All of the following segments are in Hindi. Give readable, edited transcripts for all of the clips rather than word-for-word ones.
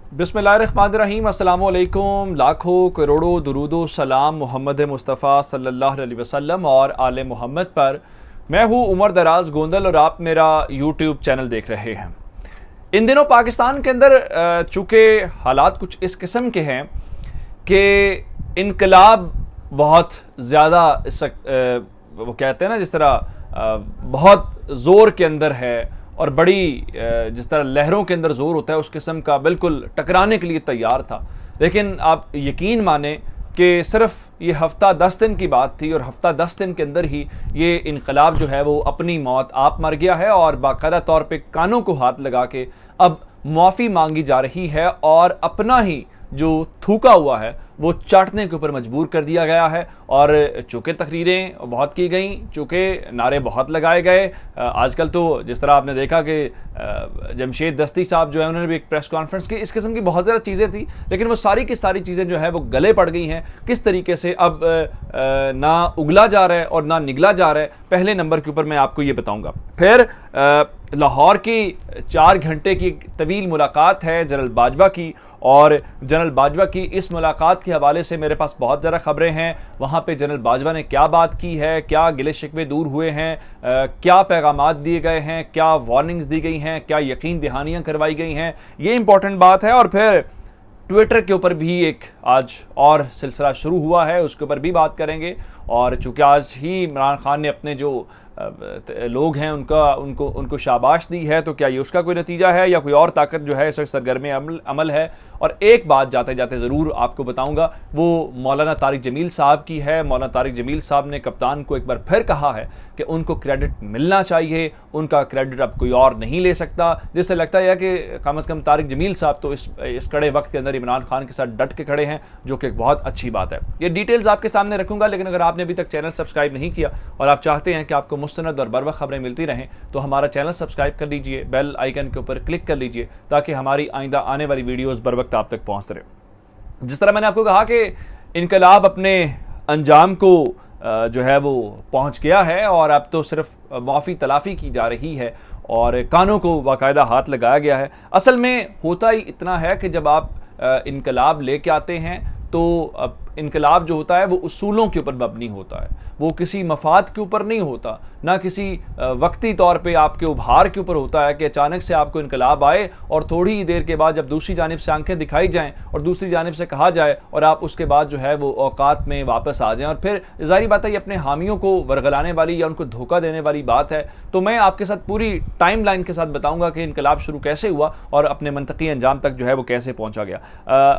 बिस्मिल्लाहिर्रहमानिर्रहीम, अस्सलामुअलैकुम। लाखों करोड़ों दुरूदो सलाम मोहम्मद मुस्तफ़ा सल्लल्लाहु अलैहि वसल्लम और आले मोहम्मद पर। मैं हूँ उमर दराज गोंदल और आप मेरा यूट्यूब चैनल देख रहे हैं। इन दिनों पाकिस्तान के अंदर चूँकि हालात कुछ इस किस्म के हैं कि इनकलाब बहुत ज़्यादा वो कहते हैं ना, जिस तरह बहुत ज़ोर के अंदर है और बड़ी जिस तरह लहरों के अंदर ज़ोर होता है उस किस्म का बिल्कुल टकराने के लिए तैयार था। लेकिन आप यकीन माने कि सिर्फ ये हफ्ता 10 दिन की बात थी और हफ्ता 10 दिन के अंदर ही ये इनकलाब जो है वो अपनी मौत आप मर गया है और बाकायदा तौर पे कानों को हाथ लगा के अब मुआफ़ी मांगी जा रही है और अपना ही जो थूका हुआ है वो चाटने के ऊपर मजबूर कर दिया गया है। और चूँकि तकरीरें बहुत की गई, चूँकि नारे बहुत लगाए गए, आजकल तो जिस तरह आपने देखा कि जमशेद दस्ती साहब जो है उन्होंने भी एक प्रेस कॉन्फ्रेंस की, इस किस्म की बहुत ज़्यादा चीज़ें थी, लेकिन वो सारी की सारी चीज़ें जो है वो गले पड़ गई हैं। किस तरीके से अब ना उगला जा रहा है और ना निगला जा रहा है, पहले नंबर के ऊपर मैं आपको ये बताऊँगा। फिर लाहौर की 4 घंटे की तवील मुलाकात है जनरल बाजवा की, और जनरल बाजवा की इस मुलाकात के हवाले से मेरे पास बहुत ज़्यादा ख़बरें हैं। वहाँ पे जनरल बाजवा ने क्या बात की है, क्या गिले शिकवे दूर हुए हैं, क्या पैगामात दिए गए हैं, क्या वार्निंग्स दी गई हैं, क्या यकीन दहानियाँ करवाई गई हैं, ये इंपॉर्टेंट बात है। और फिर ट्विटर के ऊपर भी एक आज और सिलसिला शुरू हुआ है, उसके ऊपर भी बात करेंगे। और चूँकि आज ही इमरान खान ने अपने जो लोग हैं उनको शाबाश दी है, तो क्या ये उसका कोई नतीजा है या कोई और ताकत जो है इस वक्त सरगर्म अमल है। और एक बात जाते जाते ज़रूर आपको बताऊंगा, वो मौलाना तारिक जमील साहब की है। मौलाना तारिक जमील साहब ने कप्तान को एक बार फिर कहा है कि उनको क्रेडिट मिलना चाहिए, उनका क्रेडिट अब कोई और नहीं ले सकता। जिससे लगता है कि कम अज़ कम तारिक जमील साहब तो इस कड़े वक्त के अंदर इमरान खान के साथ डट के खड़े हैं, जो कि एक बहुत अच्छी बात है। ये डिटेल्स आपके सामने रखूंगा, लेकिन अगर आपने अभी तक चैनल सब्सक्राइब नहीं किया और आप चाहते हैं कि आपको मुस्तनद और बर वक्त खबरें मिलती रहें, तो हमारा चैनल सब्सक्राइब कर लीजिए, बेल आइकन के ऊपर क्लिक कर लीजिए, ताकि हमारी आइंदा आने वाली वीडियोस बर वक्त आप तक पहुंच रहे। जिस तरह मैंने आपको कहा कि इनकलाब अपने अंजाम को जो है वो पहुंच गया है और अब तो सिर्फ माफ़ी तलाफ़ी की जा रही है और कानों को बाकायदा हाथ लगाया गया है। असल में होता ही इतना है कि जब आप इनकलाब लेके आते हैं तो इनकलाब जो होता है वो उसूलों के ऊपर मबनी होता है, वो किसी मफाद के ऊपर नहीं होता, ना किसी वक्ती तौर पे आपके उभार के ऊपर होता है कि अचानक से आपको इनकलाब आए और थोड़ी ही देर के बाद जब दूसरी जानिब से आंखें दिखाई जाएं और दूसरी जानिब से कहा जाए और आप उसके बाद जो है वो औकात में वापस आ जाएं। और फिर ज़ाहिर बात है ये अपने हामियों को वरगलाने वाली या उनको धोखा देने वाली बात है। तो मैं आपके साथ पूरी टाइम लाइन के साथ बताऊँगा कि इनकलाब शुरू कैसे हुआ और अपने मनतकी अंजाम तक जो है वो कैसे पहुँचा गया।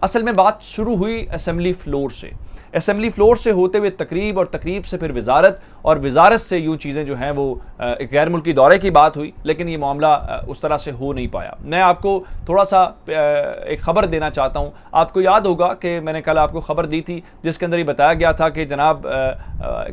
असल में बात शुरू हुई असेंबली फ्लोर से, असेंबली फ्लोर से होते हुए तकरीब और तकरीब से फिर वजारत और वजारत से यूँ चीज़ें जो हैं वो एक गैर मुल्की दौरे की बात हुई, लेकिन ये मामला उस तरह से हो नहीं पाया। मैं आपको थोड़ा सा एक ख़बर देना चाहता हूँ। आपको याद होगा कि मैंने कल आपको ख़बर दी थी जिसके अंदर ये बताया गया था कि जनाब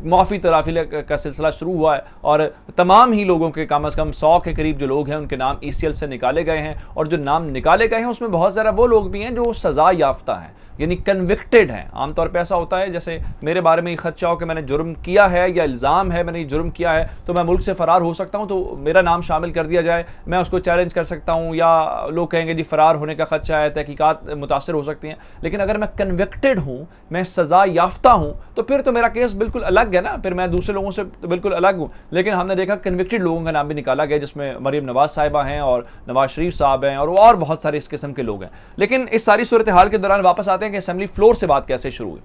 मुआफ़ी तलाफ़ी का सिलसिला शुरू हुआ है और तमाम ही लोगों के कम अज़ कम 100 के करीब जो लोग हैं उनके नाम ECL से निकाले गए हैं। और जो नाम निकाले गए हैं उसमें बहुत ज़्यादा वो लोग भी हैं जो सज़ा याफ्ता हैं, यानी कन्विक्टेड हैं। आमतौर पे ऐसा होता है जैसे मेरे बारे में खदशा हो कि मैंने जुर्म किया है या इल्ज़ाम है मैंने जुर्म किया है तो मैं मुल्क से फ़रार हो सकता हूं, तो मेरा नाम शामिल कर दिया जाए, मैं उसको चैलेंज कर सकता हूं, या लोग कहेंगे जी फ़रार होने का खदशा है, तहकीकात मुतासर हो सकती हैं। लेकिन अगर मैं कन्विक्टेड हूँ, मैं सज़ा याफ्ता हूँ, तो फिर तो मेरा केस बिल्कुल अलग है ना, फिर मैं दूसरे लोगों से तो बिल्कुल अलग हूँ। लेकिन हमने देखा कन्विक्टेड लोगों का नाम भी निकाला गया, जिसमें मरीम नवाज़ साहिबा हैं और नवाज शरीफ साहब हैं और बहुत सारे इस किस्म के लोग हैं। लेकिन इस सारी सूरत हाल के दौरान वापस आते हैं कि असेंबली फ्लोर से बात कैसे शुरू हुई।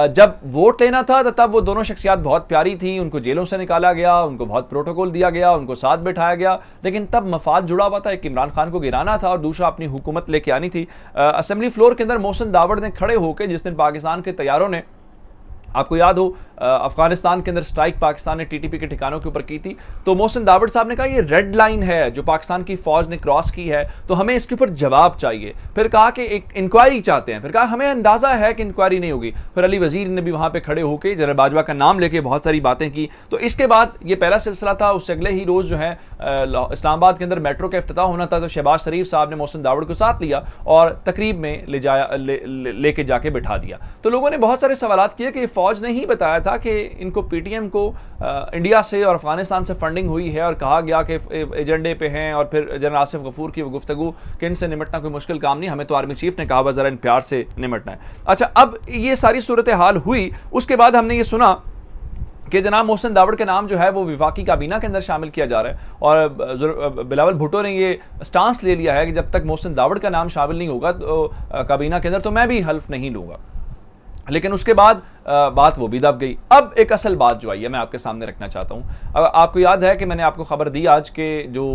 जब वोट लेना था तो तब वो दोनों शख्सियात बहुत प्यारी थी, उनको जेलों से निकाला गया, उनको बहुत प्रोटोकॉल दिया गया, उनको साथ बैठाया गया, लेकिन तब मफाद जुड़ा हुआ था। एक इमरान खान को गिराना था और दूसरा अपनी हुकूमत लेके आनी थी। असेंबली फ्लोर के अंदर मोहसिन दावड़ ने खड़े होकर, जिस दिन पाकिस्तान के तैयारों ने, आपको याद हो अफगानिस्तान के अंदर स्ट्राइक पाकिस्तान ने TTP के ठिकानों के ऊपर की थी, तो मोहसिन दावड़ साहब ने कहा ये रेड लाइन है जो पाकिस्तान की फौज ने क्रॉस की है, तो हमें इसके ऊपर जवाब चाहिए। फिर कहा कि एक इंक्वायरी चाहते हैं, फिर कहा हमें अंदाजा है कि इंक्वायरी नहीं होगी। फिर अली वजीर ने भी वहां पे खड़े होकर जनरल बाजवा का नाम लेके बहुत सारी बातें की। तो इसके बाद ये पहला सिलसिला था। उससे अगले ही रोज जो है इस्लामाबाद के अंदर मेट्रो का इफ्तिताह होना था, तो शहबाज शरीफ साहब ने मोहसिन दावड़ को साथ लिया और तकरीब में लेके जाके बिठा दिया। तो लोगों ने बहुत सारे सवाल किए कि फ़ौज ने ही बताया था कि इनको पीटीएम को इंडिया से और अफगानिस्तान से फंडिंग हुई है और कहा गया कि एजेंडे पे हैं, और फिर जनरल आसिफ गफूर की वो गुफ्तगू कि इनसे निमटना कोई मुश्किल काम नहीं, हमें तो आर्मी चीफ ने कहा हुआ ज़रा इन प्यार से निमटना है। अच्छा, अब ये सारी सूरत हाल हुई, उसके बाद हमने ये सुना कि जनाब मोहसिन दावड़ का नाम जो है वो विफाकी काबीना के अंदर शामिल किया जा रहा है, और बिलावल भुट्टो ने ये स्टांस ले लिया है कि जब तक मोहसिन दावड़ का नाम शामिल नहीं होगा तो काबीना के अंदर तो मैं भी हल्फ नहीं लूँगा। लेकिन उसके बाद बात वो भी दब गई। अब एक असल बात जो आई है मैं आपके सामने रखना चाहता हूँ। आपको याद है कि मैंने आपको खबर दी आज के जो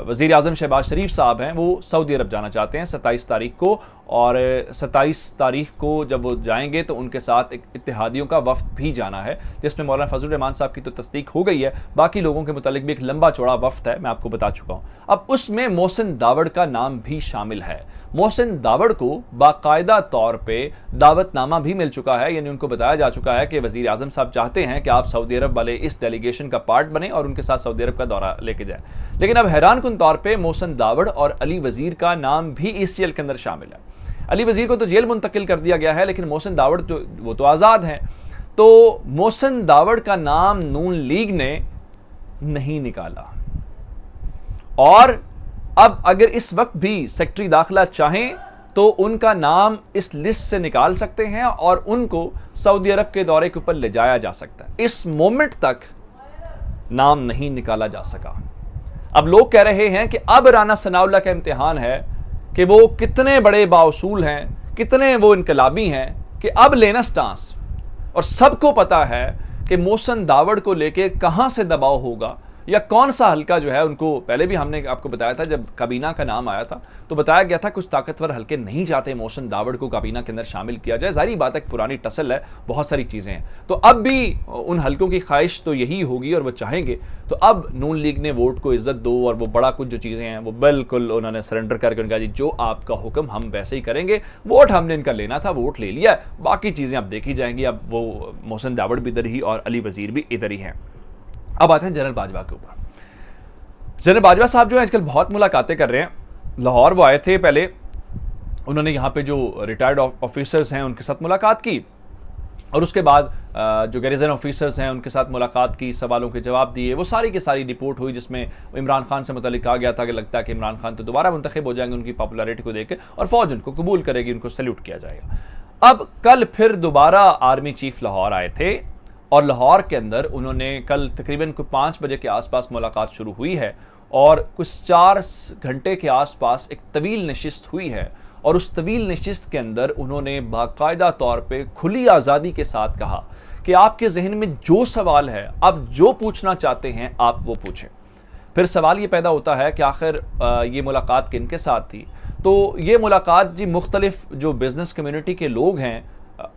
वज़ीर आज़म शहबाज शरीफ साहब हैं वो सऊदी अरब जाना चाहते हैं 27 तारीख को, और 27 तारीख को जब वो जाएंगे तो उनके साथ एक इत्तेहादियों का वफ्द भी जाना है, जिसमें मौलाना फजलुर रहमान साहब की तो तस्दीक हो गई है, बाकी लोगों के मुतालिक भी एक लंबा चौड़ा वफ्द है, मैं आपको बता चुका हूँ। अब उसमें मोहसिन दावड़ का नाम भी शामिल है। मोहसिन दावड़ को बाकायदा तौर पर दावतनामा भी मिल चुका है, यानी उनको बताया जा चुका है कि वज़ीर आज़म साहब चाहते हैं कि आप सऊदी अरब वाले इस डेलीगेशन का पार्ट बने और उनके साथ सऊदी अरब का दौरा लेके जाए। लेकिन अब हैरानकुन तौर पे मोहसिन दावड़ और अली वज़ीर का नाम भी इस जेल के अंदर शामिल है। अली वज़ीर को तो जेल मुंतकिल कर दिया गया है, लेकिन मोहसिन दावड़ तो वो तो आज़ाद हैं। तो मोहसिन दावड़ का नाम नून लीग ने नहीं निकाला, और अब अगर इस वक्त भी सेक्रेटरी दाखिला चाहें तो उनका नाम इस लिस्ट से निकाल सकते हैं और उनको सऊदी अरब के दौरे के ऊपर ले जाया जा सकता है। इस मोमेंट तक नाम नहीं निकाला जा सका। अब लोग कह रहे हैं कि अब राना सनाउल्लाह का इम्तिहान है कि वो कितने बड़े बाउसूल हैं, कितने वो इनकलाबी हैं कि अब लेना स्टांस। और सबको पता है कि मोहसिन दावड़ को लेके कहां से दबाव होगा या कौन सा हल्का जो है उनको, पहले भी हमने आपको बताया था जब काबीना का नाम आया था तो बताया गया था कुछ ताकतवर हल्के नहीं चाहते मोहसिन दावड़ को काबीना के अंदर शामिल किया जाए। जाहिर बात है पुरानी टसल है, बहुत सारी चीज़ें हैं, तो अब भी उन हल्कों की ख्वाहिश तो यही होगी और वो चाहेंगे। तो अब नून लीग ने वोट को इज्जत दो और वो बड़ा कुछ जो चीज़ें हैं वो बिल्कुल उन्होंने सरेंडर करके उनका जी जो आपका हुक्म हम वैसे ही करेंगे, वोट हमने इनका लेना था, वोट ले लिया, बाकी चीज़ें अब देखी जाएंगी। अब वो मोहसिन दावड़ भी इधर ही और अली वज़ीर भी इधर ही हैं। अब आते हैं जनरल बाजवा के ऊपर। जनरल बाजवा साहब जो है आजकल बहुत मुलाकातें कर रहे हैं। लाहौर वो आए थे, पहले उन्होंने यहाँ पे जो रिटायर्ड ऑफिसर्स हैं उनके साथ मुलाकात की, और उसके बाद जो गैरिजन ऑफिसर्स हैं उनके साथ मुलाकात की, सवालों के जवाब दिए, वो सारी की सारी रिपोर्ट हुई जिसमें इमरान खान से मुतालिक कहा गया था कि लगता है कि इमरान खान तो दोबारा मुंतखब हो जाएंगे उनकी पॉपुलैरिटी को देख के, और फौज उनको कबूल करेगी, उनको सैल्यूट किया जाएगा। अब कल फिर दोबारा आर्मी चीफ लाहौर आए थे, और लाहौर के अंदर उन्होंने कल तकरीबन 5 बजे के आसपास मुलाकात शुरू हुई है, और कुछ 4 घंटे के आसपास एक तवील नशिस्त हुई है, और उस तवील नशिस्त के अंदर उन्होंने बाकायदा तौर पे खुली आज़ादी के साथ कहा कि आपके जहन में जो सवाल है, आप जो पूछना चाहते हैं आप वो पूछें। फिर सवाल ये पैदा होता है कि आखिर ये मुलाकात किनके साथ थी, तो ये मुलाकात जी मुख्तलिफ जो बिज़नेस कम्युनिटी के लोग हैं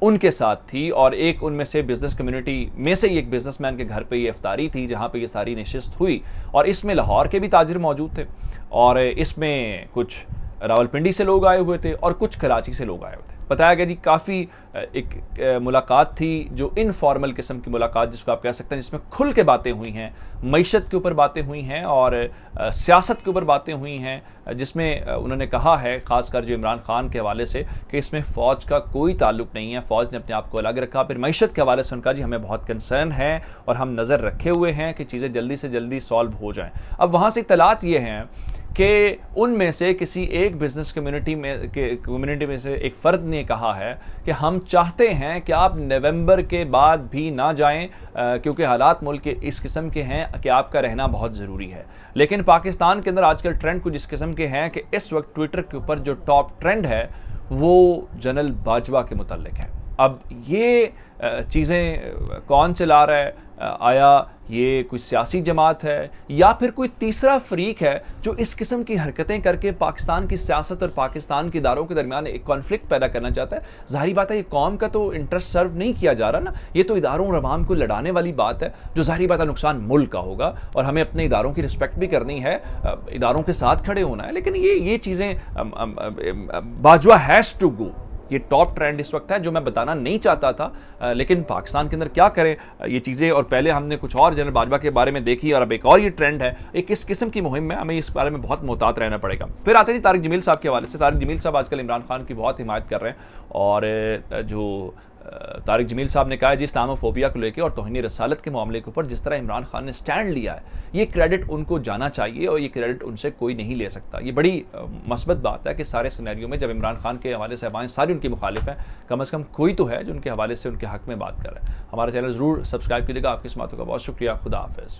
उनके साथ थी, और एक उनमें से बिजनेस कम्युनिटी में से ही एक बिजनेसमैन के घर पे ये इफ्तारी थी जहां पे ये सारी नशिस्त हुई, और इसमें लाहौर के भी ताजिर मौजूद थे, और इसमें कुछ रावलपिंडी से लोग आए हुए थे और कुछ कराची से लोग आए हुए थे। बताया गया जी काफ़ी एक मुलाकात थी जो इनफॉर्मल किस्म की मुलाकात जिसको आप कह सकते हैं, जिसमें खुल के बातें हुई हैं, मईशत के ऊपर बातें हुई हैं और सियासत के ऊपर बातें हुई हैं, जिसमें उन्होंने कहा है ख़ासकर जो इमरान खान के हवाले से कि इसमें फ़ौज का कोई ताल्लुक नहीं है, फ़ौज ने अपने आप को अलग रखा। फिर मईशत के हवाले से उनका जी हमें बहुत कंसर्न है और हम नज़र रखे हुए हैं कि चीज़ें जल्दी से जल्दी सॉल्व हो जाएँ। अब वहाँ से इत्तलात ये हैं कि उनमें से किसी एक बिजनेस कम्युनिटी में से एक फ़र्द ने कहा है कि हम चाहते हैं कि आप नवंबर के बाद भी ना जाएं, क्योंकि हालात मुल्क के इस किस्म के हैं कि आपका रहना बहुत ज़रूरी है। लेकिन पाकिस्तान के अंदर आजकल ट्रेंड कुछ इस किस्म के हैं कि इस वक्त ट्विटर के ऊपर जो टॉप ट्रेंड है वो जनरल बाजवा के मुतल्लिक है। अब ये चीज़ें कौन चला रहा है, आया ये कोई सियासी जमात है या फिर कोई तीसरा फरीक है जो इस किस्म की हरकतें करके पाकिस्तान की सियासत और पाकिस्तान के इदारों के दरमियान एक कॉन्फ्लिक्ट पैदा करना चाहता है। जाहिर बात है ये कौम का तो इंटरेस्ट सर्व नहीं किया जा रहा ना, ये तो इदारों और अवाम को लड़ाने वाली बात है जो जाहिर बात है नुकसान मुल्क का होगा, और हमें अपने इदारों की रिस्पेक्ट भी करनी है, इदारों के साथ खड़े होना है। लेकिन ये चीज़ें बाजवा हैज़ टू गो, ये टॉप ट्रेंड इस वक्त है जो मैं बताना नहीं चाहता था, लेकिन पाकिस्तान के अंदर क्या करें ये चीज़ें। और पहले हमने कुछ और जनरल बाजवा के बारे में देखी और अब एक और ये ट्रेंड है, एक इस किस्म की मुहिम में हमें इस बारे में बहुत मोहतात रहना पड़ेगा। फिर आते हैं तारिक जमील साहब के हवाले से। तारिक जमील साहब आजकल इमरान खान की बहुत हिमायत कर रहे हैं, और जो तारिक जमील साहब ने कहा है जी, इस्लामोफोबिया को लेकर और तौहीन रसालत के मामले के ऊपर जिस तरह इमरान खान ने स्टैंड लिया है, ये क्रेडिट उनको जाना चाहिए और ये क्रेडिट उनसे कोई नहीं ले सकता। ये बड़ी मस्बत बात है कि सारे सिनेरियो में जब इमरान खान के हवाले से आवाएं सारी उनके मुखालिफ हैं, कम अज़ कम कोई तो है जो उनके हवाले से उनके हक में बात कर रहा है। हमारा चैनल ज़रूर सब्सक्राइब कीजिएगा। आपकी इस बातों का बहुत शुक्रिया। खुदा हाफ़िज़।